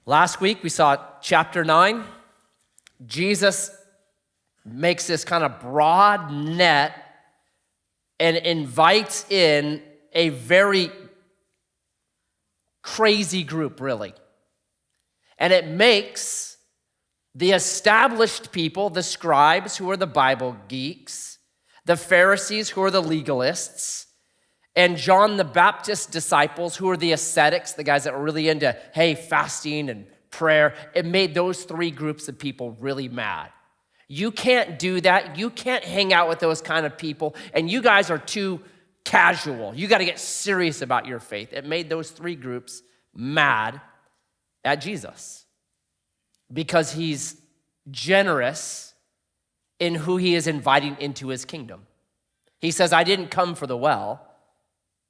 Last week, we saw chapter 9. Jesus makes this kind of broad net and invites in a very crazy group, really. And it makes the established people, the scribes, who are the Bible geeks, the Pharisees, who are the legalists, and John the Baptist's disciples, who are the ascetics, the guys that were really into, fasting and prayer. It made those three groups of people really mad. You can't do that. You can't hang out with those kind of people, and you guys are too casual. You got to get serious about your faith. It made those three groups mad at Jesus because he's generous in who he is inviting into his kingdom. He says, I didn't come for the well,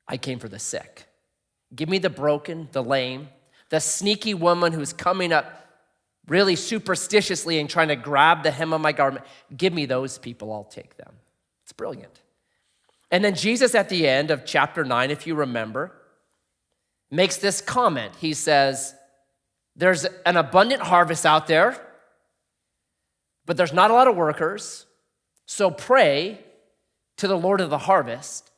I came for the sick. Give me the broken, the lame, the sneaky woman who's coming up really superstitiously and trying to grab the hem of my garment. Give me those people, I'll take them. It's brilliant. And then Jesus at the end of chapter 9, if you remember, makes this comment. He says, there's an abundant harvest out there, but there's not a lot of workers. So pray to the Lord of the harvest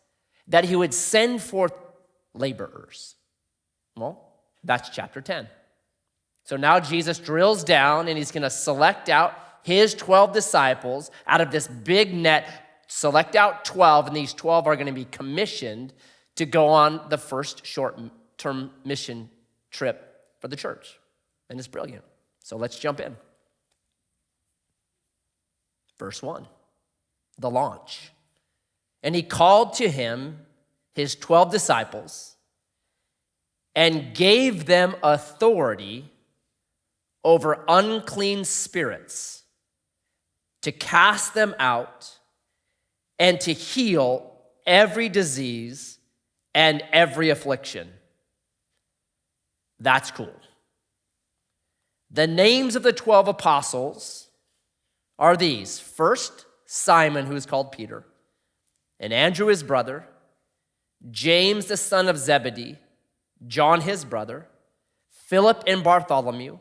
that he would send forth laborers. Well, that's chapter 10. So now Jesus drills down and he's going to select out his 12 disciples out of this big net, select out 12, and these 12 are going to be commissioned to go on the first short-term mission trip for the church. And it's brilliant. So let's jump in. Verse 1, the launch. And he called to him his 12 disciples and gave them authority over unclean spirits to cast them out and to heal every disease and every affliction. That's cool. The names of the 12 apostles are these. First, Simon, who is called Peter, and Andrew his brother, James the son of Zebedee, John his brother, Philip and Bartholomew,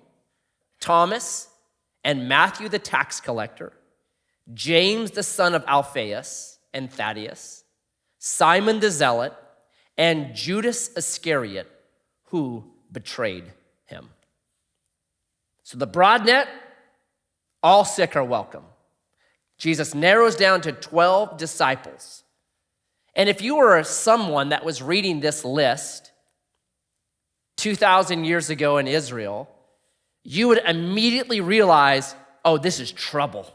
Thomas and Matthew the tax collector, James the son of Alphaeus and Thaddeus, Simon the zealot, and Judas Iscariot, who betrayed him. So the broad net, all sick are welcome. Jesus narrows down to 12 disciples. And if you were someone that was reading this list 2,000 years ago in Israel, you would immediately realize, oh, this is trouble.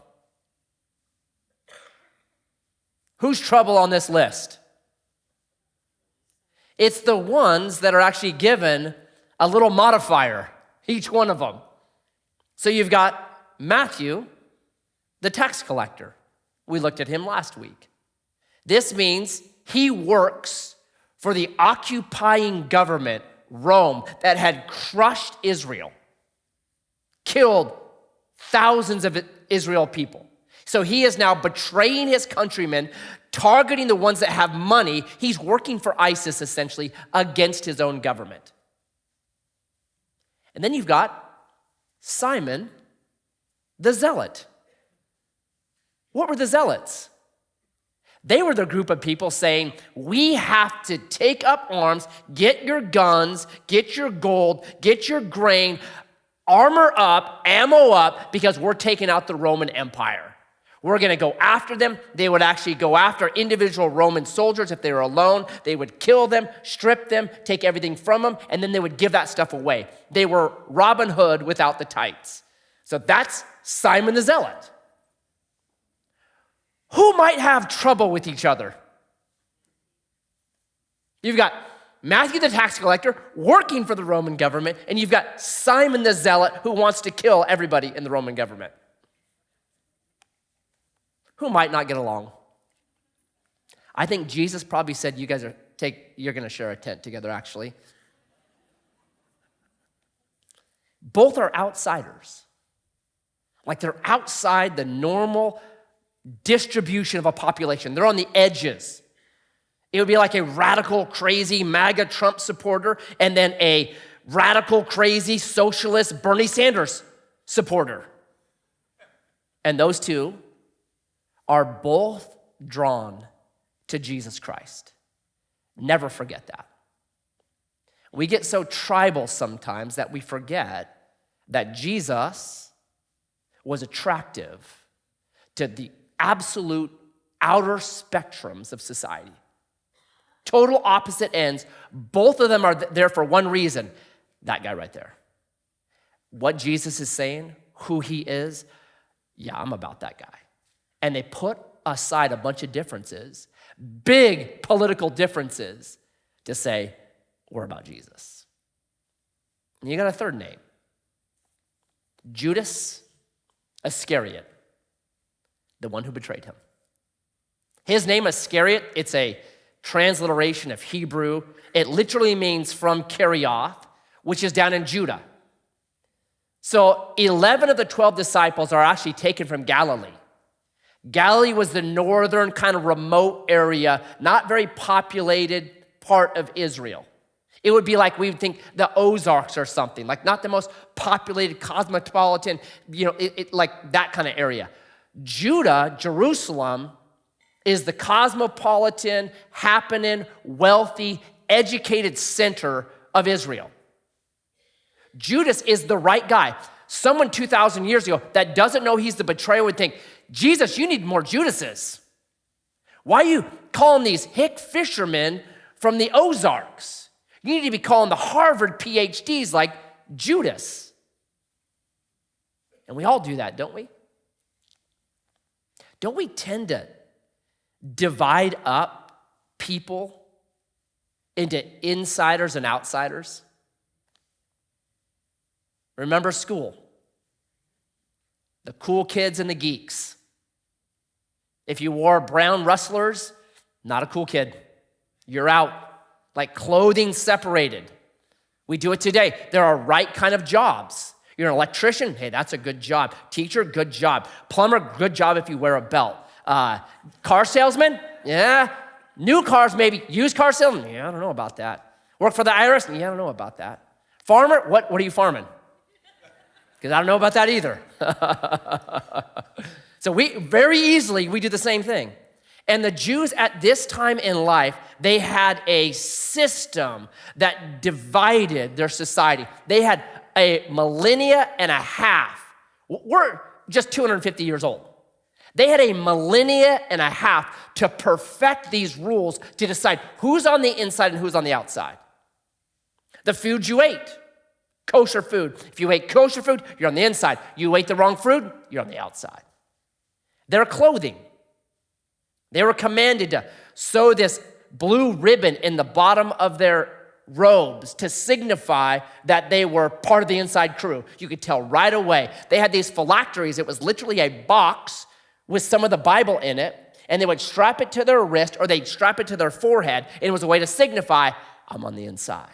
Who's trouble on this list? It's the ones that are actually given a little modifier, each one of them. So you've got Matthew, the tax collector. We looked at him last week. This means he works for the occupying government, Rome, that had crushed Israel, killed thousands of Israel people. So he is now betraying his countrymen, targeting the ones that have money. He's working for ISIS, essentially, against his own government. And then you've got Simon, the zealot. What were the zealots? They were the group of people saying, we have to take up arms, get your guns, get your gold, get your grain, armor up, ammo up, because we're taking out the Roman Empire. We're going to go after them. They would actually go after individual Roman soldiers if they were alone. They would kill them, strip them, take everything from them, and then they would give that stuff away. They were Robin Hood without the tights. So that's Simon the Zealot. Who might have trouble with each other? You've got Matthew the tax collector working for the Roman government, and you've got Simon the Zealot who wants to kill everybody in the Roman government. Who might not get along? I think Jesus probably said, you're going to share a tent together, actually. Both are outsiders. Like they're outside the normal distribution of a population. They're on the edges. It would be like a radical, crazy MAGA Trump supporter and then a radical, crazy, socialist Bernie Sanders supporter. And those two are both drawn to Jesus Christ. Never forget that. We get so tribal sometimes that we forget that Jesus was attractive to the absolute outer spectrums of society. Total opposite ends. Both of them are there for one reason. That guy right there. What Jesus is saying, who he is, yeah, I'm about that guy. And they put aside a bunch of differences, big political differences, to say, we're about Jesus. And you got a third name. Judas Iscariot, the one who betrayed him. His name Iscariot, it's a transliteration of Hebrew. It literally means from Kerioth, which is down in Judah. So 11 of the 12 disciples are actually taken from Galilee. Galilee was the northern kind of remote area, not very populated part of Israel. It would be like we would think the Ozarks or something, like not the most populated, cosmopolitan, like that kind of area. Judah, Jerusalem, is the cosmopolitan, happening, wealthy, educated center of Israel. Judas is the right guy. Someone 2,000 years ago that doesn't know he's the betrayer would think, Jesus, you need more Judases. Why are you calling these hick fishermen from the Ozarks? You need to be calling the Harvard PhDs like Judas. And we all do that, don't we? Don't we tend to divide up people into insiders and outsiders? Remember school. The cool kids and the geeks. If you wore brown rustlers, not a cool kid. You're out. Like clothing separated. We do it today. There are right kind of jobs. You're an electrician, hey, that's a good job. Teacher, good job. Plumber, good job if you wear a belt. Car salesman, yeah. New cars, maybe. Used car salesman, yeah, I don't know about that. Work for the IRS, yeah, I don't know about that. Farmer, what are you farming? Because I don't know about that either. So we very easily do the same thing. And the Jews at this time in life, they had a system that divided their society. They had a millennia and a half. We're just 250 years old. They had a millennia and a half to perfect these rules to decide who's on the inside and who's on the outside. The food you ate, kosher food. If you ate kosher food, you're on the inside. You ate the wrong food, you're on the outside. Their clothing. They were commanded to sew this blue ribbon in the bottom of their robes to signify that they were part of the inside crew. You could tell right away. They had these phylacteries. It was literally a box with some of the Bible in it, and they would strap it to their wrist or they'd strap it to their forehead, and it was a way to signify, I'm on the inside.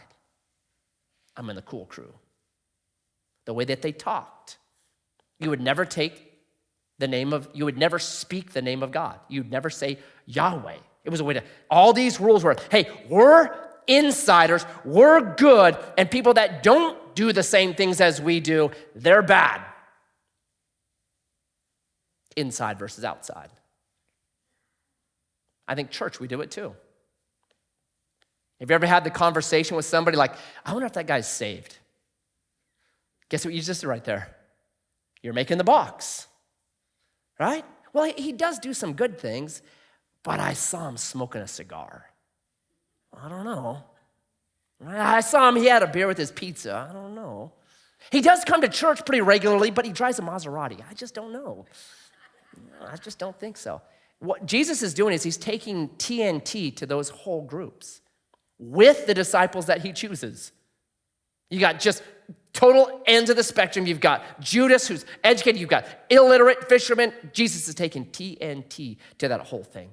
I'm in the cool crew. The way that they talked. You would never you would never speak the name of God. You'd never say Yahweh. It was a way to, all these rules were, hey, we're insiders, we're good, and people that don't do the same things as we do, they're bad. Inside versus outside. I think church, we do it too. Have you ever had the conversation with somebody like, I wonder if that guy's saved? Guess what you just did right there? You're making the box. Right? Well, he does do some good things, but I saw him smoking a cigar. I don't know. I saw him, he had a beer with his pizza. I don't know. He does come to church pretty regularly, but he drives a Maserati. I just don't know. I just don't think so. What Jesus is doing is he's taking TNT to those whole groups with the disciples that he chooses. You got just total ends of the spectrum. You've got Judas, who's educated. You've got illiterate fishermen. Jesus is taking TNT to that whole thing.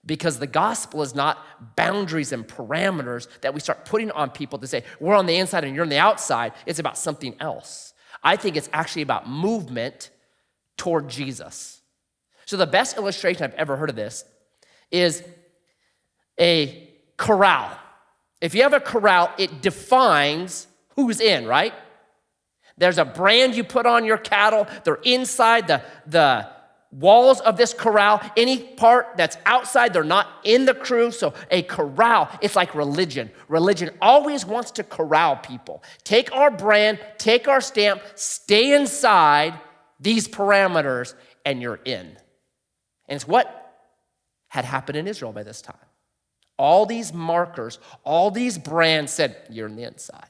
Because the gospel is not boundaries and parameters that we start putting on people to say, we're on the inside and you're on the outside. It's about something else. I think it's actually about movement toward Jesus. So the best illustration I've ever heard of this is a corral. If you have a corral, it defines who's in, right? There's a brand you put on your cattle. They're inside the walls of this corral. Any part that's outside, they're not in the crew. So a corral, it's like religion. Religion always wants to corral people. Take our brand, take our stamp, stay inside these parameters, and you're in. And it's what had happened in Israel by this time. All these markers, all these brands said, you're on the inside.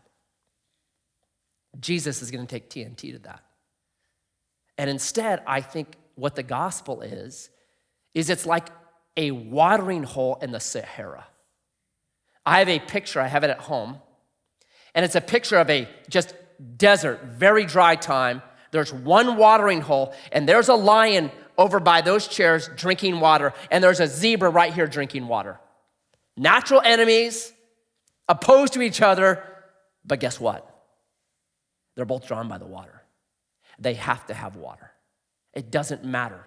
Jesus is going to take TNT to that. And instead, I think what the gospel is it's like a watering hole in the Sahara. I have a picture, I have it at home, and it's a picture of a just desert, very dry time. There's one watering hole, and there's a lion over by those chairs drinking water, and there's a zebra right here drinking water. Natural enemies, opposed to each other, but guess what? They're both drawn by the water. They have to have water. It doesn't matter.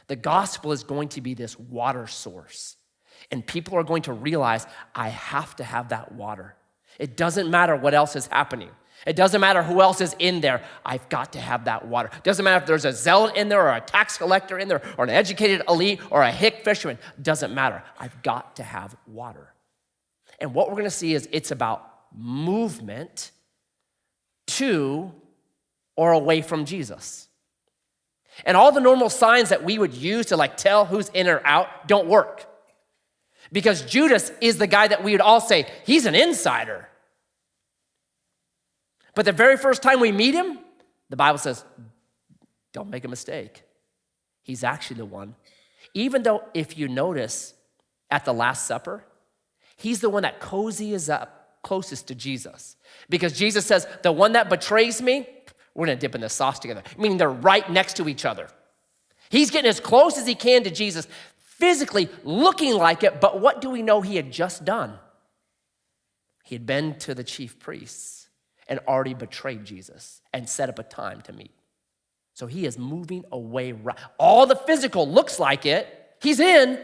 The gospel is going to be this water source, and people are going to realize, I have to have that water. It doesn't matter what else is happening. It doesn't matter who else is in there. I've got to have that water. It doesn't matter if there's a zealot in there or a tax collector in there or an educated elite or a hick fisherman. It doesn't matter. I've got to have water. And what we're going to see is it's about movement to or away from Jesus. And all the normal signs that we would use to tell who's in or out don't work. Because Judas is the guy that we would all say, he's an insider. But the very first time we meet him, the Bible says, don't make a mistake. He's actually the one. Even though if you notice at the Last Supper, he's the one that cozies up closest to Jesus. Because Jesus says, the one that betrays me, we're gonna dip in the sauce together. Meaning they're right next to each other. He's getting as close as he can to Jesus, physically looking like it, but what do we know he had just done? He had been to the chief priests and already betrayed Jesus and set up a time to meet. So he is moving away. All the physical looks like it. He's in,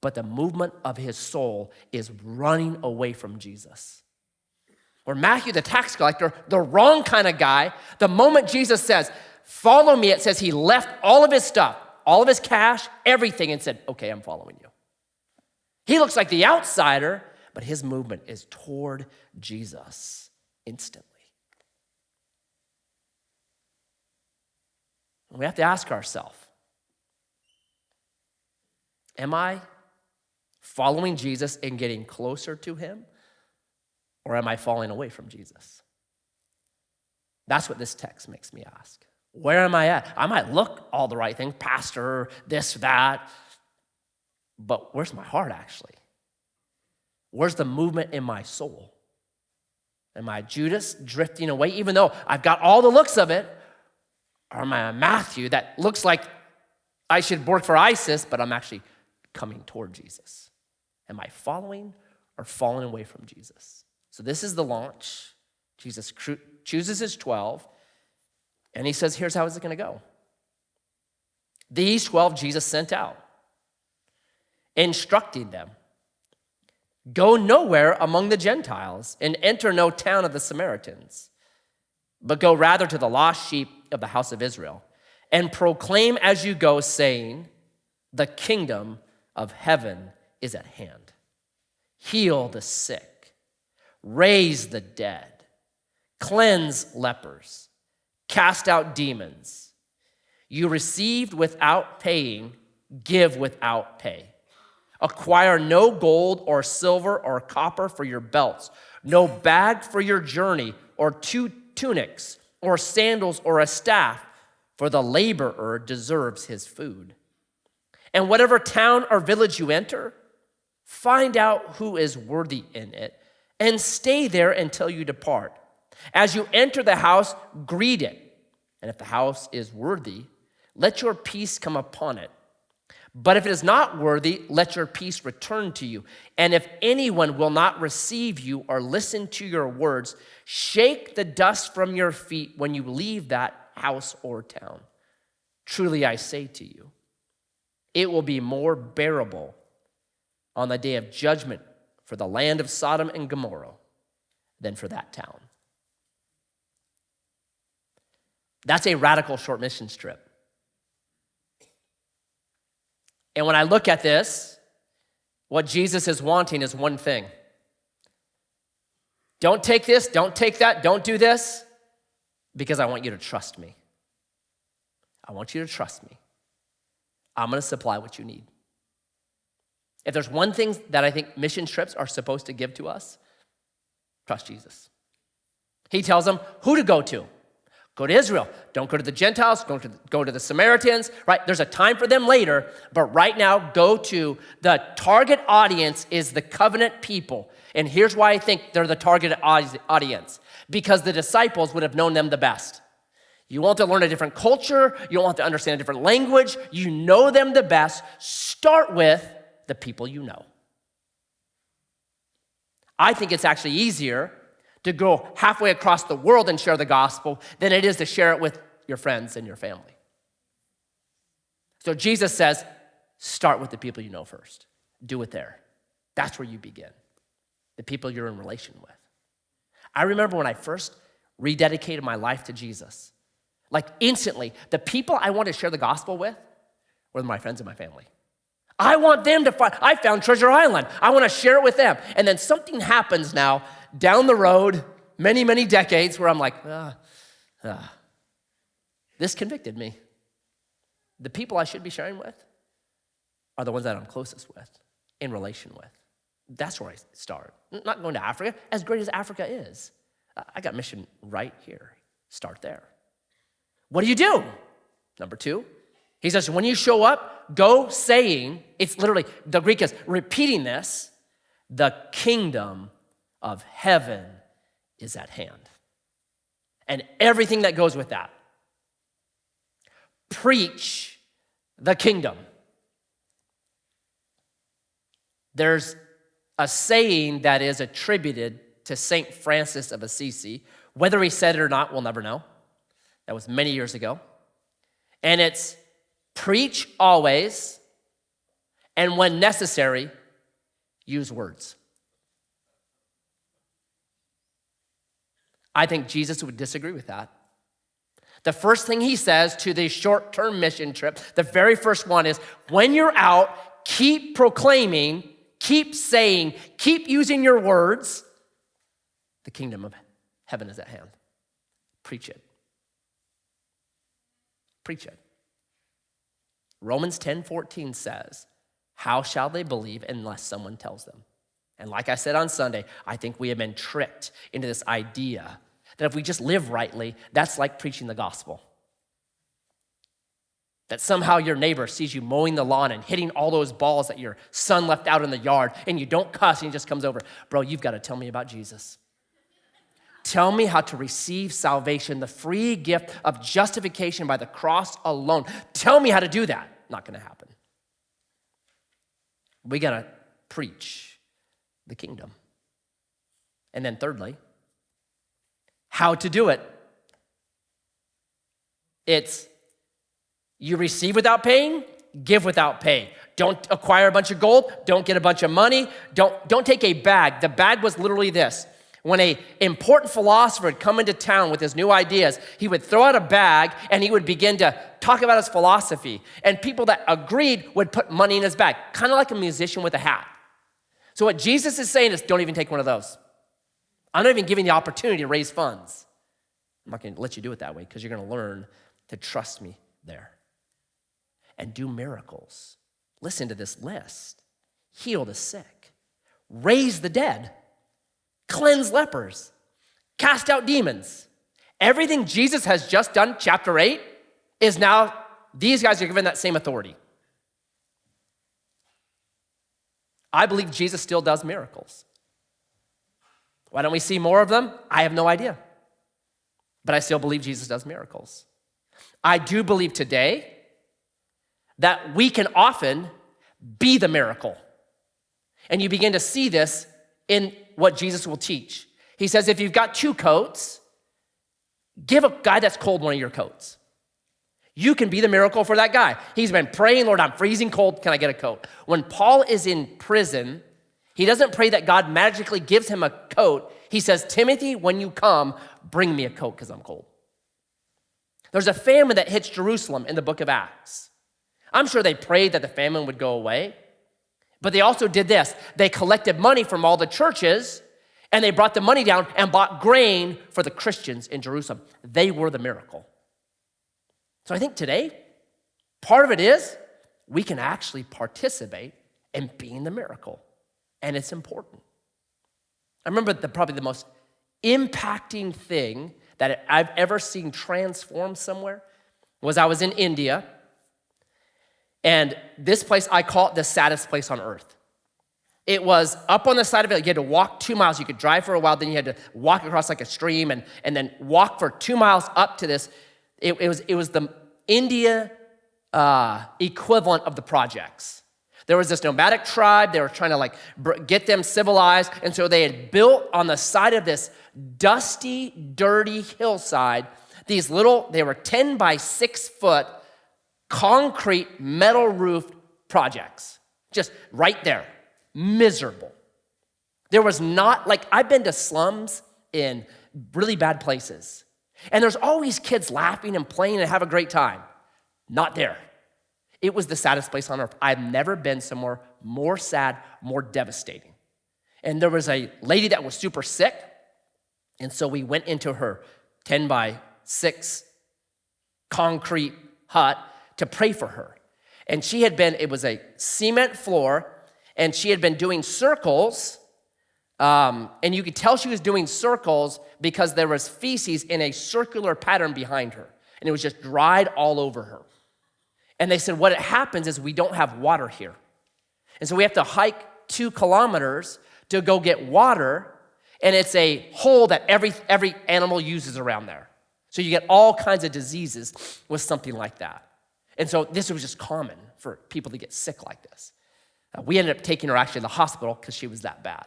but the movement of his soul is running away from Jesus. Or Matthew, the tax collector, the wrong kind of guy, the moment Jesus says, follow me, it says he left all of his stuff, all of his cash, everything, and said, okay, I'm following you. He looks like the outsider, but his movement is toward Jesus instantly. And we have to ask ourselves, am I following Jesus and getting closer to him? Or am I falling away from Jesus? That's what this text makes me ask. Where am I at? I might look all the right things, pastor, this, that, but where's my heart actually? Where's the movement in my soul? Am I Judas drifting away, even though I've got all the looks of it? Or am I a Matthew that looks like I should work for ISIS, but I'm actually coming toward Jesus? Am I following or falling away from Jesus? So this is the launch. Jesus chooses his 12, and he says, here's how it's going to go. These 12 Jesus sent out, instructing them, go nowhere among the Gentiles and enter no town of the Samaritans, but go rather to the lost sheep of the house of Israel and proclaim as you go, saying, the kingdom of heaven is at hand. Heal the sick, raise the dead, cleanse lepers, cast out demons. You received without paying, give without pay. Acquire no gold or silver or copper for your belts, no bag for your journey, or 2 tunics, or sandals, or a staff, for the laborer deserves his food. And whatever town or village you enter, find out who is worthy in it, and stay there until you depart. As you enter the house, greet it. And if the house is worthy, let your peace come upon it. But if it is not worthy, let your peace return to you. And if anyone will not receive you or listen to your words, shake the dust from your feet when you leave that house or town. Truly I say to you, it will be more bearable on the day of judgment for the land of Sodom and Gomorrah than for that town. That's a radical short mission trip. And when I look at this, what Jesus is wanting is one thing. Don't take this, don't take that, don't do this, because I want you to trust me. I want you to trust me. I'm going to supply what you need. If there's one thing that I think mission trips are supposed to give to us, trust Jesus. He tells them who to go to. Go to Israel. Don't go to the Gentiles. Go to the Samaritans, right? There's a time for them later, but right now, go to the target audience is the covenant people. And here's why I think they're the target audience. Because the disciples would have known them the best. You want to learn a different culture. You want to understand a different language. You know them the best. Start with the people you know. I think it's actually easier to go halfway across the world and share the gospel than it is to share it with your friends and your family. So Jesus says, start with the people you know first. Do it there. That's where you begin. The people you're in relation with. I remember when I first rededicated my life to Jesus, like instantly, the people I wanted to share the gospel with were my friends and my family. I want them to find, I found Treasure Island. I want to share it with them. And then something happens now down the road, many, many decades, where I'm like, this convicted me. The people I should be sharing with are the ones that I'm closest with, in relation with. That's where I start. Not going to Africa, as great as Africa is. I got mission right here. Start there. What do you do? Number 2, he says, when you show up, go saying, it's literally, the Greek is repeating this, the kingdom of heaven is at hand. And everything that goes with that. Preach the kingdom. There's a saying that is attributed to St. Francis of Assisi. Whether he said it or not, we'll never know. That was many years ago. And it's preach always, and when necessary, use words. I think Jesus would disagree with that. The first thing he says to the short-term mission trip, the very first one is, when you're out, keep proclaiming, keep saying, keep using your words. The kingdom of heaven is at hand. Preach it. Preach it. Romans 10:14 says, how shall they believe unless someone tells them? And like I said on Sunday, I think we have been tricked into this idea that if we just live rightly, that's like preaching the gospel. That somehow your neighbor sees you mowing the lawn and hitting all those balls that your son left out in the yard, and you don't cuss, and he just comes over. Bro, you've got to tell me about Jesus. Tell me how to receive salvation, the free gift of justification by the cross alone. Tell me how to do that. Not going to happen. We got to preach the kingdom. And then thirdly, how to do it. It's you receive without paying, give without pay. Don't acquire a bunch of gold. Don't get a bunch of money. Don't take a bag. The bag was literally this. When an important philosopher would come into town with his new ideas, he would throw out a bag and he would begin to talk about his philosophy. And people that agreed would put money in his bag, kind of like a musician with a hat. So what Jesus is saying is, don't even take one of those. I'm not even giving the opportunity to raise funds. I'm not going to let you do it that way because you're going to learn to trust me there. And do miracles. Listen to this list. Heal the sick. Raise the dead. Cleanse lepers, cast out demons. Everything Jesus has just done, chapter 8, is now, these guys are given that same authority. I believe Jesus still does miracles. Why don't we see more of them? I have no idea. But I still believe Jesus does miracles. I do believe today that we can often be the miracle. And you begin to see this in what Jesus will teach. He says, if you've got 2 coats, give a guy that's cold one of your coats. You can be the miracle for that guy. He's been praying, Lord, I'm freezing cold. Can I get a coat? When Paul is in prison, He doesn't pray that God magically gives him a coat. He says, Timothy, when you come, bring me a coat because I'm cold. There's a famine that hits Jerusalem in the book of Acts. I'm sure they prayed that the famine would go away, but they also did this. They collected money from all the churches, and they brought the money down and bought grain for the Christians in Jerusalem. They were the miracle. So I think today, part of it is we can actually participate in being the miracle, and it's important. I remember probably the most impacting thing that I've ever seen transform somewhere was I was in India, and this place, I call it the saddest place on earth. It was up on the side of it. You had to walk 2 miles. You could drive for a while, then you had to walk across like a stream and then walk for 2 miles up to this. It was the India equivalent of the projects. There was this nomadic tribe. They were trying to get them civilized. And so they had built on the side of this dusty, dirty hillside, they were 10 by 6 foot concrete metal roofed projects. Just right there. Miserable. There was not, I've been to slums in really bad places. And there's always kids laughing and playing and have a great time. Not there. It was the saddest place on earth. I've never been somewhere more sad, more devastating. And there was a lady that was super sick. And so we went into her 10 by 6 concrete hut to pray for her. And it was a cement floor, and she had been doing circles. And you could tell she was doing circles because there was feces in a circular pattern behind her. And it was just dried all over her. And they said, what happens is we don't have water here. And so we have to hike 2 kilometers to go get water. And it's a hole that every animal uses around there. So you get all kinds of diseases with something like that. And so this was just common for people to get sick like this. We ended up taking her actually to the hospital because she was that bad.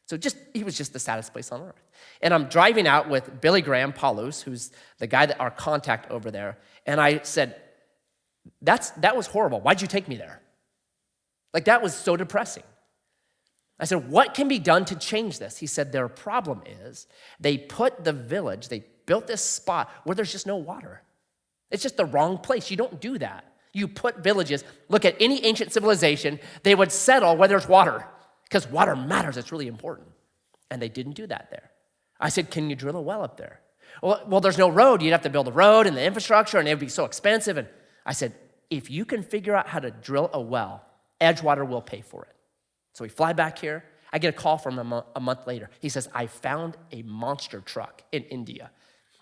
So he was just the saddest place on earth. And I'm driving out with Billy Graham Paulus, who's the guy our contact over there. And I said, that was horrible. Why'd you take me there? That was so depressing. I said, what can be done to change this? He said, their problem is they built this spot where there's just no water. It's just the wrong place. You don't do that. You put villages, look at any ancient civilization, they would settle where there's water because water matters. It's really important. And they didn't do that there. I said, can you drill a well up there? Well, there's no road. You'd have to build a road and the infrastructure, and it would be so expensive. And I said, if you can figure out how to drill a well, Edgewater will pay for it. So we fly back here. I get a call from him a month later. He says, I found a monster truck in India.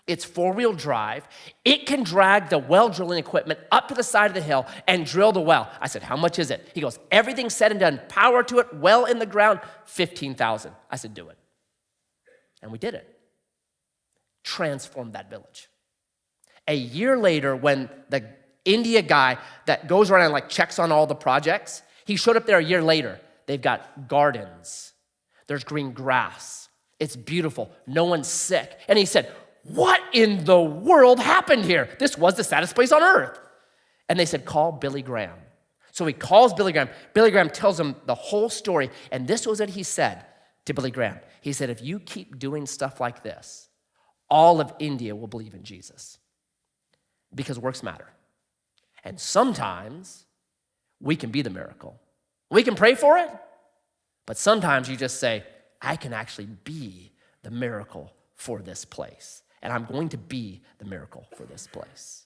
It's 4-wheel drive. It can drag the well drilling equipment up to the side of the hill and drill the well. I said, how much is it? He goes, everything said and done, power to it, well in the ground, $15,000. I said, do it. And we did it. Transformed that village. A year later, when the India guy that goes around and checks on all the projects, he showed up there a year later. They've got gardens. There's green grass. It's beautiful. No one's sick. And he said, what in the world happened here? This was the saddest place on earth. And they said, call Billy Graham. So he calls Billy Graham. Billy Graham tells him the whole story. And this was what he said to Billy Graham. He said, if you keep doing stuff like this, all of India will believe in Jesus because works matter. And sometimes we can be the miracle. We can pray for it, but sometimes you just say, I can actually be the miracle for this place. And I'm going to be the miracle for this place.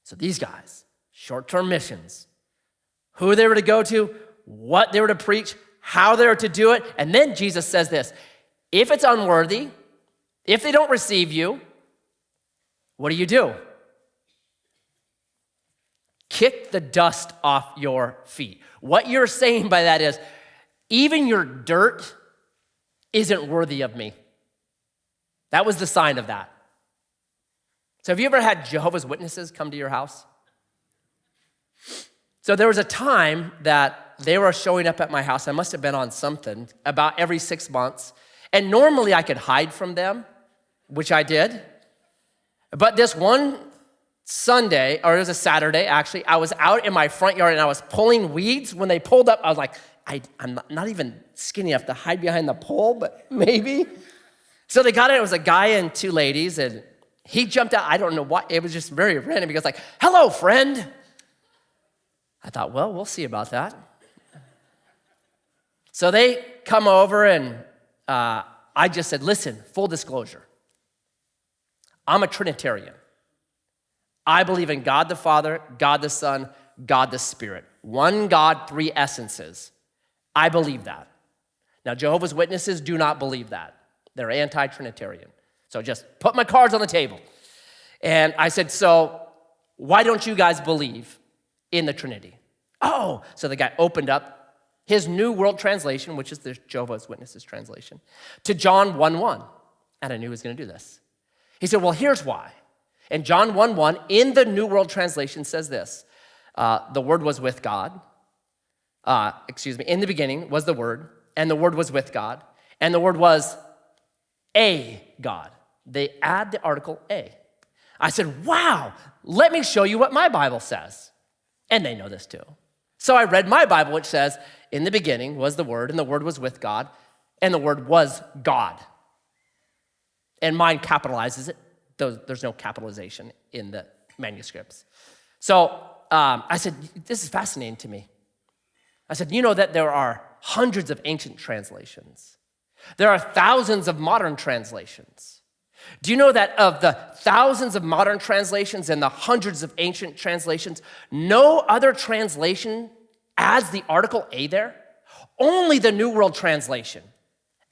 So these guys, short-term missions, who they were to go to, what they were to preach, how they were to do it. And then Jesus says this, if it's unworthy, if they don't receive you, what do? Kick the dust off your feet. What you're saying by that is, even your dirt isn't worthy of me. That was the sign of that. So have you ever had Jehovah's Witnesses come to your house? So there was a time that they were showing up at my house. I must have been on something about every 6 months. And normally I could hide from them, which I did. But this one Sunday, or it was a Saturday actually, I was out in my front yard and I was pulling weeds. When they pulled up, I was like, I'm not even skinny enough to hide behind the pole, but maybe. So they got it. It was a guy and two ladies, and he jumped out. I don't know why. It was just very random. He goes like, "Hello, friend." I thought, well, we'll see about that. So they come over, and I just said, listen, full disclosure. I'm a Trinitarian. I believe in God the Father, God the Son, God the Spirit. One God, three essences. I believe that. Now, Jehovah's Witnesses do not believe that. They're anti-Trinitarian. So just put my cards on the table. And I said, so why don't you guys believe in the Trinity? Oh, so the guy opened up his New World Translation, which is the Jehovah's Witnesses translation, to John 1:1. And I knew he was going to do this. He said, well, here's why. And John 1:1 in the New World Translation says this. The Word was with God. In the beginning was the Word, and the Word was with God, and the Word was a God. They add the article a. I said, wow, let me show you what my Bible says. And they know this too. So I read my Bible, which says, in the beginning was the Word, and the Word was with God, and the Word was God. And mine capitalizes it. There's no capitalization in the manuscripts. So I said, this is fascinating to me. I said, you know that there are hundreds of ancient translations. There are thousands of modern translations. Do you know that of the thousands of modern translations and the hundreds of ancient translations, no other translation adds the article a there? Only the New World Translation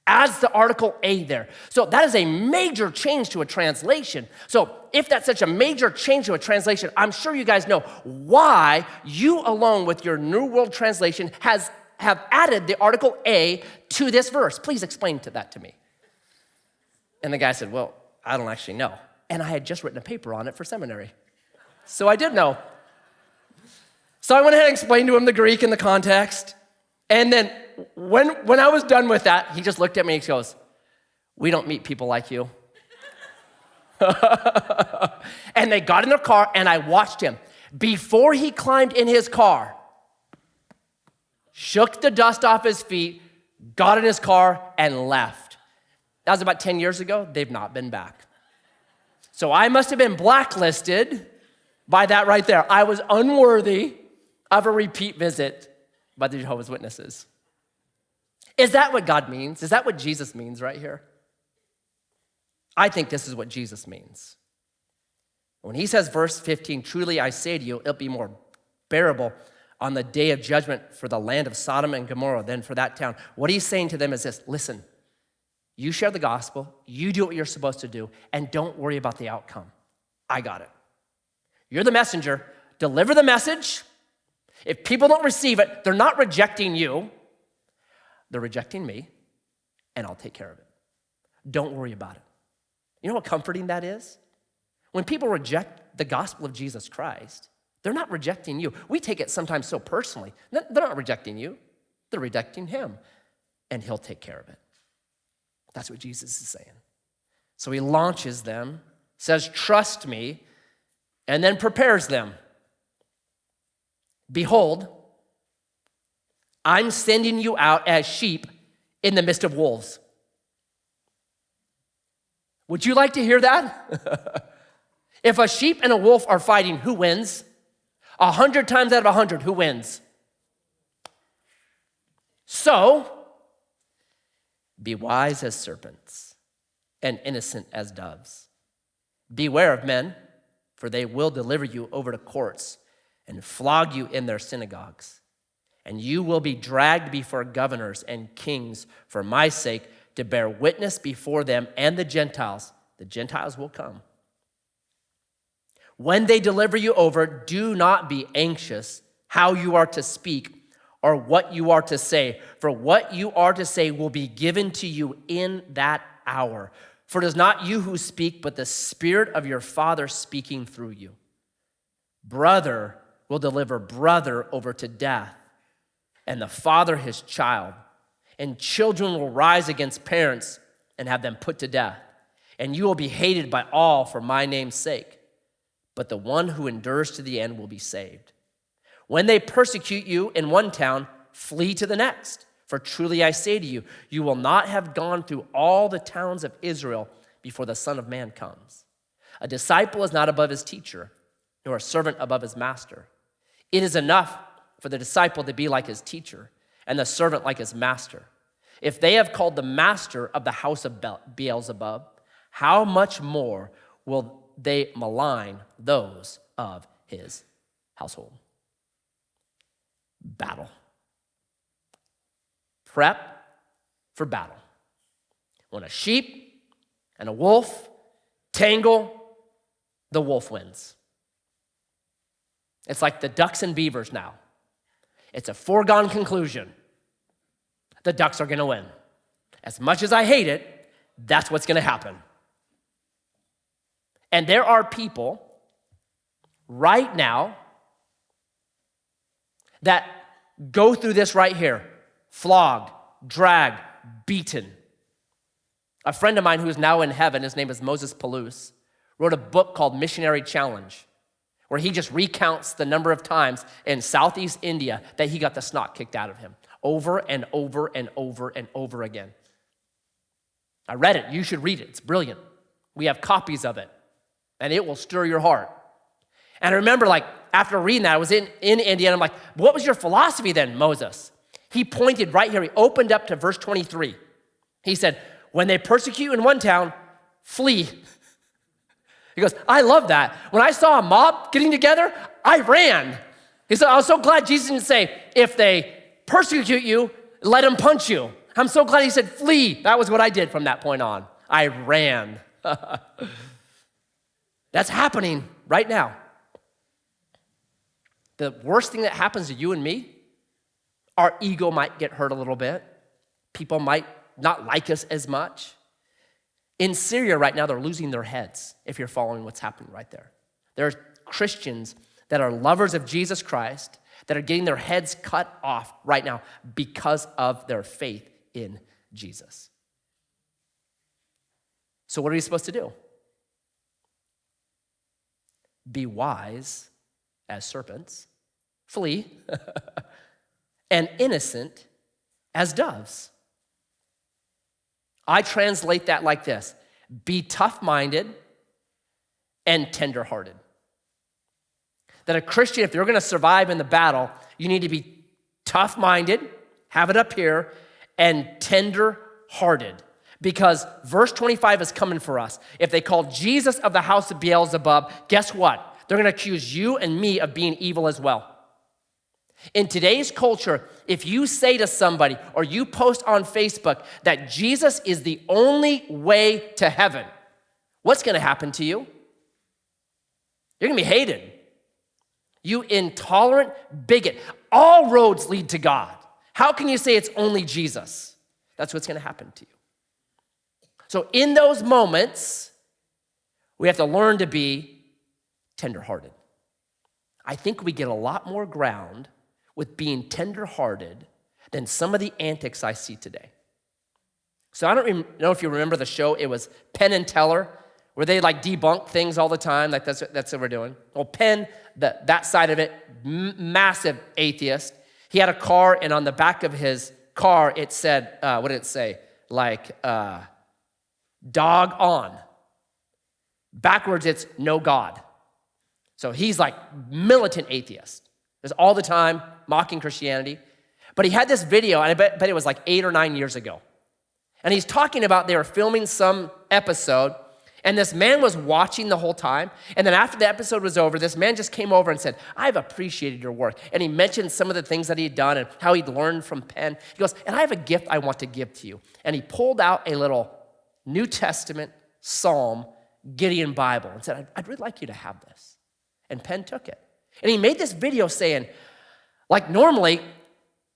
adds the article a there. So that is a major change to a translation. So if that's such a major change to a translation, I'm sure you guys know why you alone with your New World Translation have added the article a to this verse. Please explain that to me. And the guy said, well, I don't actually know. And I had just written a paper on it for seminary. So I did know. So I went ahead and explained to him the Greek and the context. And then when I was done with that, he just looked at me and he goes, we don't meet people like you. And they got in their car and I watched him. Before he climbed in his car, shook the dust off his feet, got in his car and left. That was about 10 years ago. They've not been back. So I must have been blacklisted by that right there. I was unworthy of a repeat visit by the Jehovah's Witnesses. Is that what God means? Is that what Jesus means right here? I think this is what Jesus means. When he says, verse 15, truly I say to you, it'll be more bearable on the day of judgment for the land of Sodom and Gomorrah than for that town. What he's saying to them is this, listen, you share the gospel, you do what you're supposed to do, and don't worry about the outcome. I got it. You're the messenger. Deliver the message. If people don't receive it, they're not rejecting you. They're rejecting me, and I'll take care of it. Don't worry about it. You know how comforting that is? When people reject the gospel of Jesus Christ, they're not rejecting you. We take it sometimes so personally. They're not rejecting you. They're rejecting him, and he'll take care of it. That's what Jesus is saying. So he launches them, says, trust me, and then prepares them. Behold, I'm sending you out as sheep in the midst of wolves. Would you like to hear that? If a sheep and a wolf are fighting, who wins? 100 times out of 100, who wins? So, be wise as serpents and innocent as doves. Beware of men, for they will deliver you over to courts and flog you in their synagogues. And you will be dragged before governors and kings for my sake to bear witness before them and the Gentiles. The Gentiles will come. When they deliver you over, do not be anxious how you are to speak or what you are to say, for what you are to say will be given to you in that hour. For it is not you who speak, but the Spirit of your Father speaking through you. Brother will deliver brother over to death, and the father his child. And children will rise against parents and have them put to death. And you will be hated by all for my name's sake. But the one who endures to the end will be saved. When they persecute you in one town, flee to the next. For truly I say to you, you will not have gone through all the towns of Israel before the Son of Man comes. A disciple is not above his teacher, nor a servant above his master. It is enough for the disciple to be like his teacher, and the servant like his master. If they have called the master of the house of Beelzebub, how much more will they malign those of his household? Battle. Prep for battle. When a sheep and a wolf tangle, the wolf wins. It's like the ducks and beavers now. It's a foregone conclusion. The ducks are going to win. As much as I hate it, that's what's going to happen. And there are people right now that go through this right here. Flogged, dragged, beaten. A friend of mine who is now in heaven, his name is Moses Palouse, wrote a book called Missionary Challenge, where he just recounts the number of times in Southeast India that he got the snot kicked out of him over and over and over and over again. I read it. You should read it. It's brilliant. We have copies of it, and it will stir your heart. And I remember, after reading that, I was in India, and I'm like, what was your philosophy then, Moses? He pointed right here. He opened up to verse 23. He said, when they persecute you in one town, flee. He goes, I love that. When I saw a mob getting together, I ran. He said, I was so glad Jesus didn't say, if they persecute you, let them punch you. I'm so glad he said, flee. That was what I did from that point on. I ran. That's happening right now. The worst thing that happens to you and me, our ego might get hurt a little bit. People might not like us as much. In Syria right now, they're losing their heads if you're following what's happening right there. There are Christians that are lovers of Jesus Christ that are getting their heads cut off right now because of their faith in Jesus. So what are you supposed to do? Be wise as serpents, flee, and innocent as doves. I translate that like this: be tough-minded and tender-hearted. That a Christian, if you're going to survive in the battle, you need to be tough-minded, have it up here, and tender-hearted. Because verse 25 is coming for us. If they call Jesus of the house of Beelzebub, guess what? They're going to accuse you and me of being evil as well. In today's culture, if you say to somebody or you post on Facebook that Jesus is the only way to heaven, what's going to happen to you? You're going to be hated. You intolerant bigot. All roads lead to God. How can you say it's only Jesus? That's what's going to happen to you. So in those moments, we have to learn to be tenderhearted. I think we get a lot more ground with being tenderhearted than some of the antics I see today. So I don't know if you remember the show. It was Penn and Teller, where they debunk things all the time. That's what we're doing. Well, Penn, that side of it, massive atheist. He had a car, and on the back of his car, it said, what did it say? Dog on. Backwards, it's no God. So he's militant atheist. There's all the time mocking Christianity. But he had this video, and I bet it was 8 or 9 years ago. And he's talking about they were filming some episode, and this man was watching the whole time. And then after the episode was over, this man just came over and said, I've appreciated your work. And he mentioned some of the things that he'd done and how he'd learned from Penn. He goes, and I have a gift I want to give to you. And he pulled out a little New Testament Psalm Gideon Bible and said, I'd really like you to have this. And Penn took it. And he made this video saying, normally,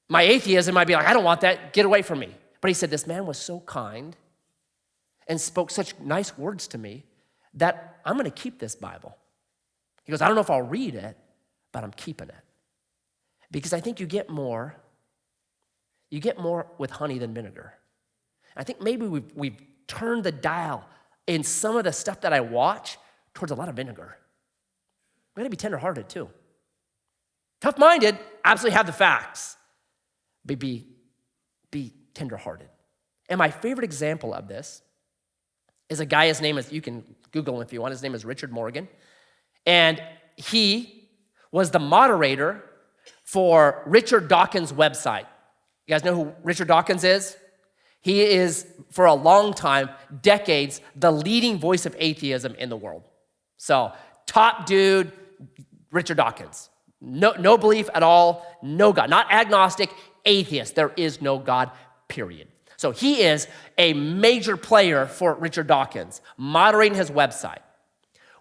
my atheism might be I don't want that, get away from me. But he said, this man was so kind and spoke such nice words to me that I'm going to keep this Bible. He goes, I don't know if I'll read it, but I'm keeping it. Because I think you get more with honey than vinegar. I think maybe we've turned the dial in some of the stuff that I watch towards a lot of vinegar. We got to be tenderhearted too. Tough-minded, absolutely have the facts. Be tenderhearted. And my favorite example of this is a guy, his name is, you can Google him if you want, his name is Richard Morgan. And he was the moderator for Richard Dawkins' website. You guys know who Richard Dawkins is? He is, for a long time, decades, the leading voice of atheism in the world. So, top dude, Richard Dawkins. No belief at all, no God. Not agnostic, atheist. There is no God, period. So he is a major player for Richard Dawkins, moderating his website.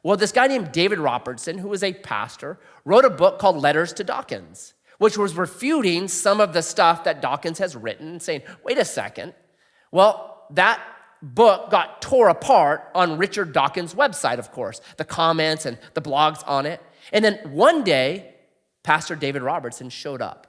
Well, this guy named David Robertson, who was a pastor, wrote a book called Letters to Dawkins, which was refuting some of the stuff that Dawkins has written and saying, wait a second. Well, that book got tore apart on Richard Dawkins' website, of course, the comments and the blogs on it. And then one day, Pastor David Robertson showed up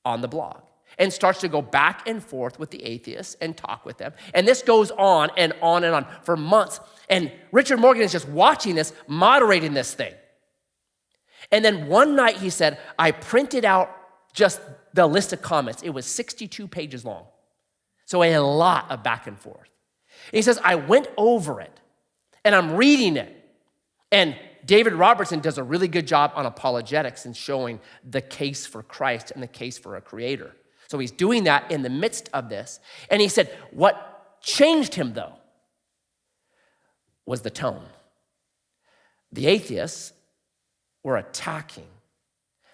on the blog and starts to go back and forth with the atheists and talk with them. And this goes on and on and on for months. And Richard Morgan is just watching this, moderating this thing. And then one night he said, I printed out just the list of comments. It was 62 pages long. So a lot of back and forth. And he says, I went over it and I'm reading it. And David Robertson does a really good job on apologetics and showing the case for Christ and the case for a creator. So he's doing that in the midst of this. And he said, what changed him, though, was the tone. The atheists were attacking.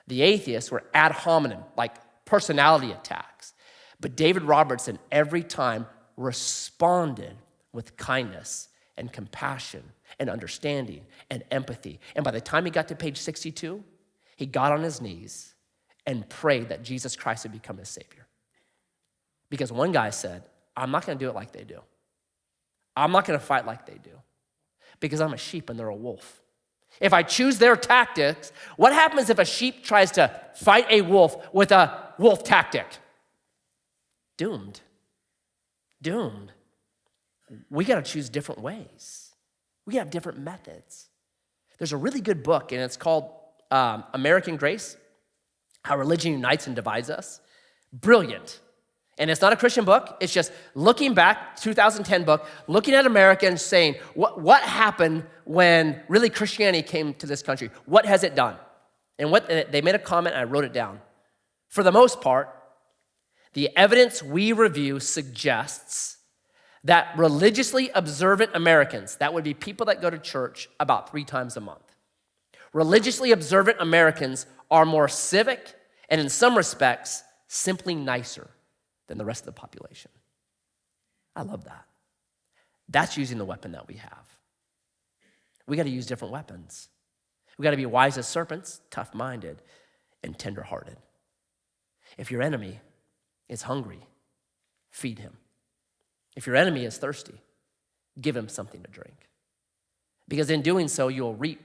The atheists were ad hominem, like personality attacks. But David Robertson, every time, responded with kindness and compassion and understanding and empathy. And by the time he got to page 62, he got on his knees and prayed that Jesus Christ would become his Savior. Because one guy said, I'm not going to do it like they do. I'm not going to fight like they do. Because I'm a sheep and they're a wolf. If I choose their tactics, what happens if a sheep tries to fight a wolf with a wolf tactic? Doomed. Doomed. We got to choose different ways. We have different methods. There's a really good book, and it's called American Grace, How Religion Unites and Divides Us. Brilliant. And it's not a Christian book. It's just looking back, 2010 book, looking at America and saying, what happened when really Christianity came to this country? What has it done? And they made a comment, and I wrote it down. For the most part, the evidence we review suggests that religiously observant Americans, that would be people that go to church about 3 times a month, religiously observant Americans are more civic and in some respects simply nicer than the rest of the population. I love that. That's using the weapon that we have. We got to use different weapons. We got to be wise as serpents, tough-minded, and tender-hearted. If your enemy is hungry, feed him. If your enemy is thirsty, give him something to drink. Because in doing so, you'll reap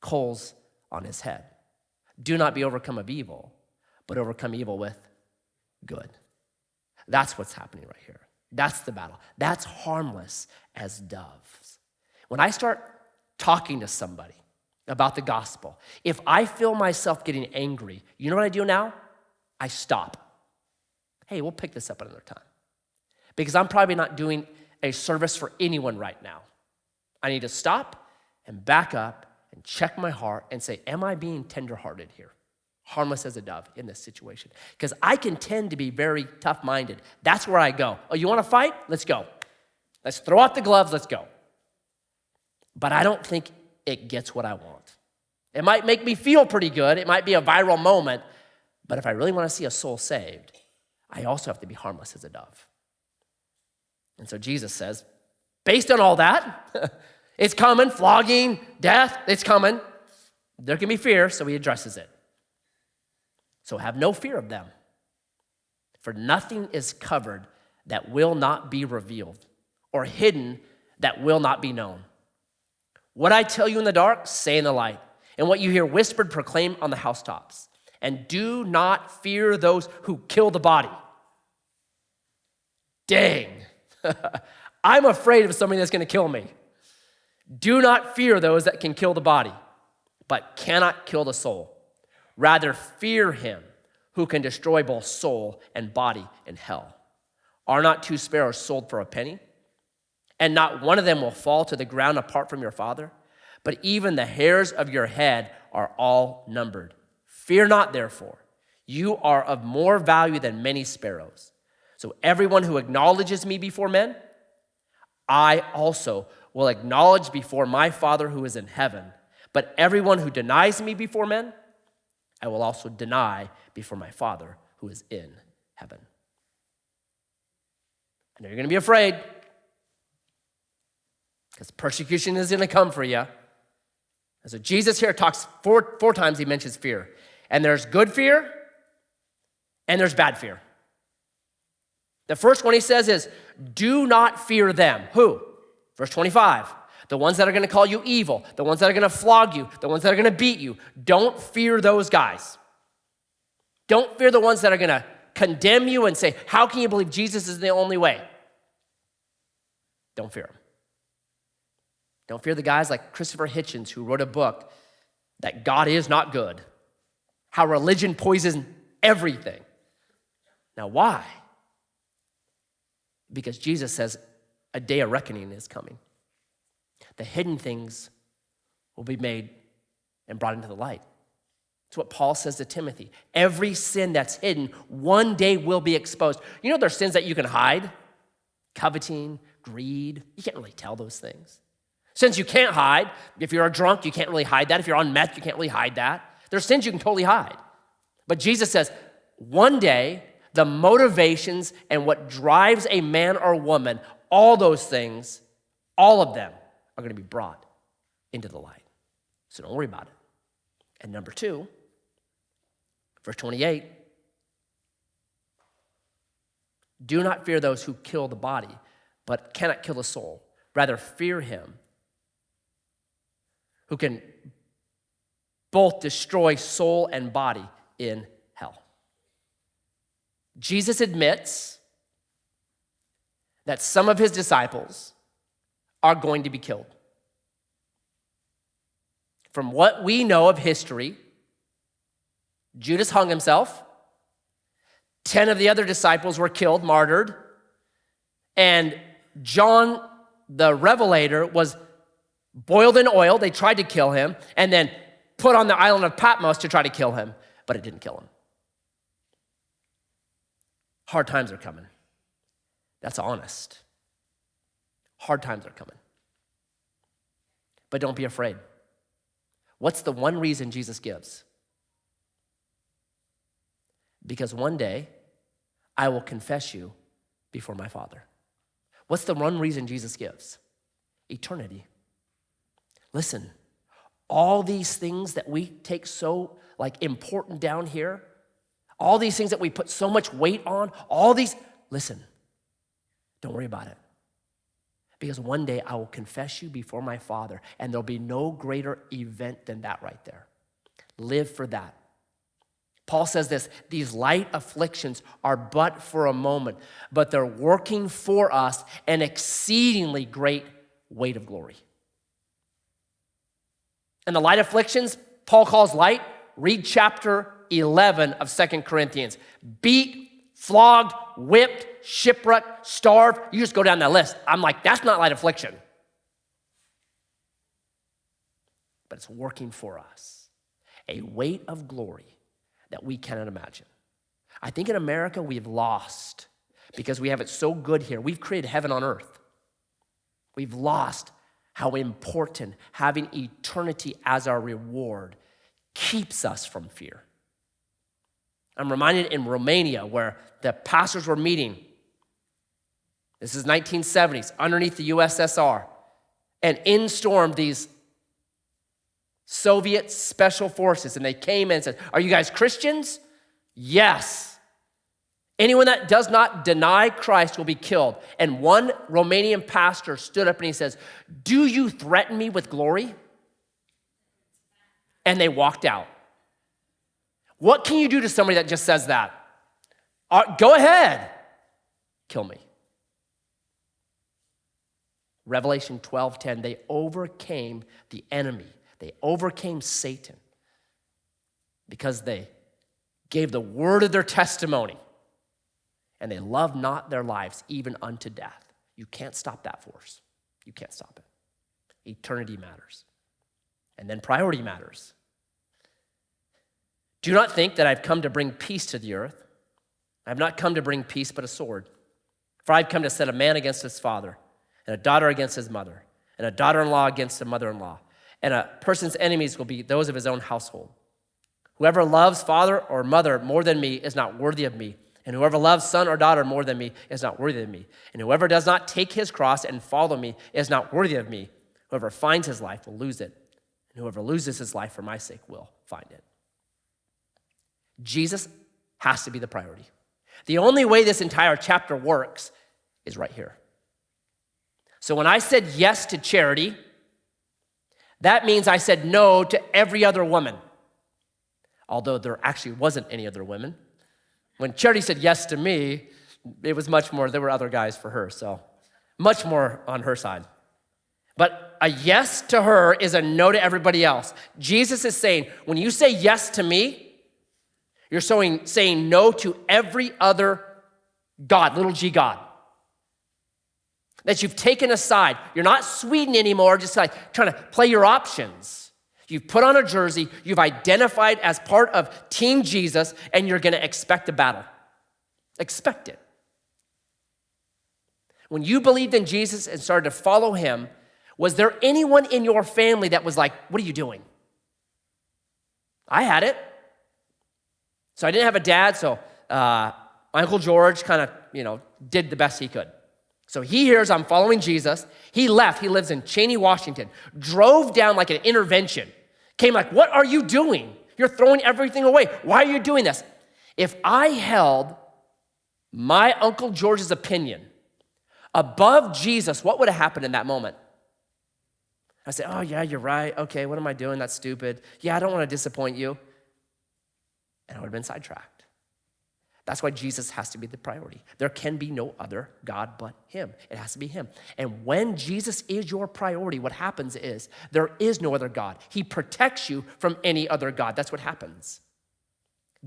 coals on his head. Do not be overcome of evil, but overcome evil with good. That's what's happening right here. That's the battle. That's harmless as doves. When I start talking to somebody about the gospel, if I feel myself getting angry, you know what I do now? I stop. Hey, we'll pick this up another time. Because I'm probably not doing a service for anyone right now. I need to stop and back up and check my heart and say, am I being tenderhearted here? Harmless as a dove in this situation. Because I can tend to be very tough-minded. That's where I go. Oh, you want to fight? Let's go. Let's throw out the gloves. Let's go. But I don't think it gets what I want. It might make me feel pretty good. It might be a viral moment. But if I really want to see a soul saved, I also have to be harmless as a dove. And so Jesus says, based on all that, it's coming, flogging, death, it's coming. There can be fear, so he addresses it. So have no fear of them, for nothing is covered that will not be revealed, or hidden that will not be known. What I tell you in the dark, say in the light, and what you hear whispered, proclaim on the housetops. And do not fear those who kill the body. Dang. I'm afraid of somebody that's going to kill me. Do not fear those that can kill the body, but cannot kill the soul. Rather, fear him who can destroy both soul and body in hell. Are not 2 sparrows sold for a penny? And not one of them will fall to the ground apart from your Father? But even the hairs of your head are all numbered. Fear not, therefore. You are of more value than many sparrows. So everyone who acknowledges me before men, I also will acknowledge before my Father who is in heaven. But everyone who denies me before men, I will also deny before my Father who is in heaven. I know you're going to be afraid because persecution is going to come for you. And so Jesus here talks four times, he mentions fear. And there's good fear and there's bad fear. The first one he says is, do not fear them. Who? Verse 25. The ones that are going to call you evil, the ones that are going to flog you, the ones that are going to beat you. Don't fear those guys. Don't fear the ones that are going to condemn you and say, how can you believe Jesus is the only way? Don't fear them. Don't fear the guys like Christopher Hitchens, who wrote a book that God is not good, how religion poisons everything. Now, why? Because Jesus says a day of reckoning is coming. The hidden things will be made and brought into the light. That's what Paul says to Timothy. Every sin that's hidden one day will be exposed. You know there's sins that you can hide? Coveting, greed. You can't really tell those things. Sins you can't hide. If you're a drunk, you can't really hide that. If you're on meth, you can't really hide that. There's sins you can totally hide. But Jesus says, one day, the motivations and what drives a man or woman, all those things, all of them are going to be brought into the light. So don't worry about it. And number 2, verse 28, do not fear those who kill the body, but cannot kill the soul. Rather, fear him who can both destroy soul and body in hell. Jesus admits that some of his disciples are going to be killed. From what we know of history, Judas hung himself. 10 of the other disciples were killed, martyred. And John, the Revelator, was boiled in oil. They tried to kill him and then put on the island of Patmos to try to kill him, but it didn't kill him. Hard times are coming. That's honest. Hard times are coming. But don't be afraid. What's the one reason Jesus gives? Because one day I will confess you before my Father. What's the one reason Jesus gives? Eternity. Listen, all these things that we take so important down here, all these things that we put so much weight on, listen, don't worry about it. Because one day I will confess you before my Father, and there'll be no greater event than that right there. Live for that. Paul says this, these light afflictions are but for a moment, but they're working for us an exceedingly great weight of glory. And the light afflictions Paul calls light, read chapter 11 of 2 Corinthians. Beat, flogged, whipped, shipwrecked, starved. You just go down that list. I'm like, that's not light affliction. But it's working for us. A weight of glory that we cannot imagine. I think in America we've lost because we have it so good here. We've created heaven on earth. We've lost how important having eternity as our reward keeps us from fear. I'm reminded in Romania where the pastors were meeting. This is 1970s, underneath the USSR. And in stormed these Soviet special forces, and they came in and said, are you guys Christians? Yes. Anyone that does not deny Christ will be killed. And one Romanian pastor stood up and he says, do you threaten me with glory? And they walked out. What can you do to somebody that just says that? Go ahead. Kill me. Revelation 12:10, they overcame the enemy. They overcame Satan because they gave the word of their testimony, and they loved not their lives even unto death. You can't stop that force. You can't stop it. Eternity matters. And then priority matters. Do not think that I've come to bring peace to the earth. I have not come to bring peace, but a sword. For I've come to set a man against his father, and a daughter against his mother, and a daughter-in-law against a mother-in-law. And a person's enemies will be those of his own household. Whoever loves father or mother more than me is not worthy of me. And whoever loves son or daughter more than me is not worthy of me. And whoever does not take his cross and follow me is not worthy of me. Whoever finds his life will lose it. And whoever loses his life for my sake will find it. Jesus has to be the priority. The only way this entire chapter works is right here. So when I said yes to charity, that means I said no to every other woman. Although there actually wasn't any other women. When Charity said yes to me, it was much more, there were other guys for her, so much more on her side. But a yes to her is a no to everybody else. Jesus is saying, when you say yes to me, you're saying no to every other God, little g God, that you've taken aside. You're not Sweden anymore, just like trying to play your options. You've put on a jersey, you've identified as part of Team Jesus, and you're gonna expect a battle. Expect it. When you believed in Jesus and started to follow him, was there anyone in your family that was like, what are you doing? I had it. So I didn't have a dad, so my Uncle George kind of, did the best he could. So he hears I'm following Jesus. He left. He lives in Cheney, Washington. Drove down like an intervention. Came like, what are you doing? You're throwing everything away. Why are you doing this? If I held my Uncle George's opinion above Jesus, what would have happened in that moment? I say, oh yeah, you're right. Okay, what am I doing? That's stupid. Yeah, I don't want to disappoint you. And I would have been sidetracked. That's why Jesus has to be the priority. There can be no other God but him. It has to be him. And when Jesus is your priority, what happens is there is no other God. He protects you from any other God. That's what happens.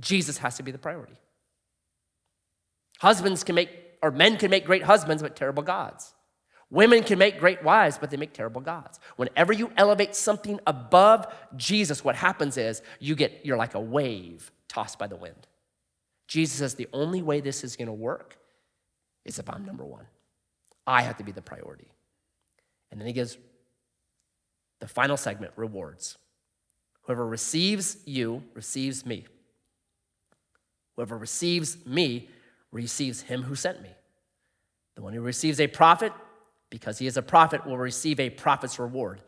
Jesus has to be the priority. Men can make great husbands, but terrible gods. Women can make great wives, but they make terrible gods. Whenever you elevate something above Jesus, what happens is you're like a wave tossed by the wind. Jesus says the only way this is going to work is if I'm number one. I have to be the priority. And then he gives the final segment, rewards. Whoever receives you receives me. Whoever receives me receives him who sent me. The one who receives a prophet, because he is a prophet, will receive a prophet's reward.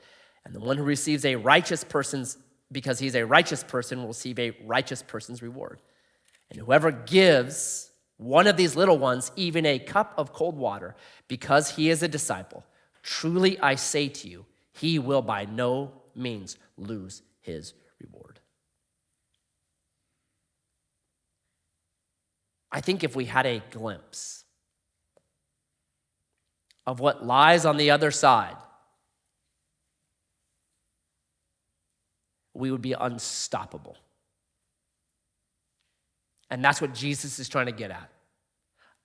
And the one who receives a righteous person's, because he's a righteous person, will receive a righteous person's reward. And whoever gives one of these little ones even a cup of cold water, because he is a disciple, truly I say to you, he will by no means lose his reward. I think if we had a glimpse of what lies on the other side, we would be unstoppable. And that's what Jesus is trying to get at.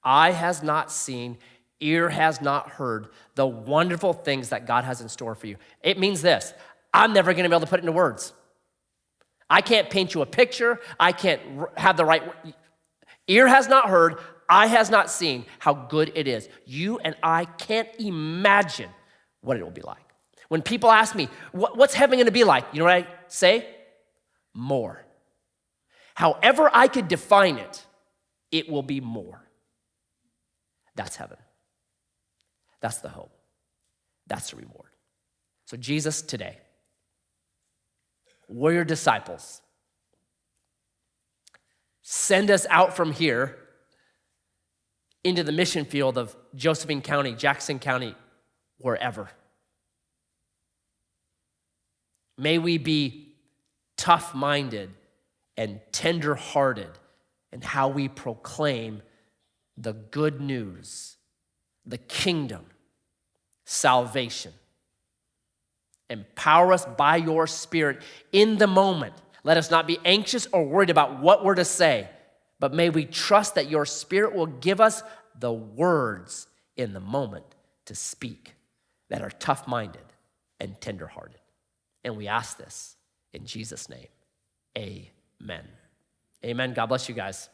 Eye has not seen, ear has not heard the wonderful things that God has in store for you. It means this: I'm never going to be able to put it into words. I can't paint you a picture. I can't have the right. Ear has not heard, eye has not seen how good it is. You and I can't imagine what it will be like. When people ask me, what's heaven going to be like? You know what I say? More. However I could define it, it will be more. That's heaven. That's the hope. That's the reward. So Jesus, today, we're your disciples. Send us out from here into the mission field of Josephine County, Jackson County, wherever. May we be tough-minded and tender-hearted in how we proclaim the good news, the kingdom, salvation. Empower us by your Spirit in the moment. Let us not be anxious or worried about what we're to say, but may we trust that your Spirit will give us the words in the moment to speak that are tough-minded and tender-hearted. And we ask this in Jesus' name. Amen. Amen. God bless you guys.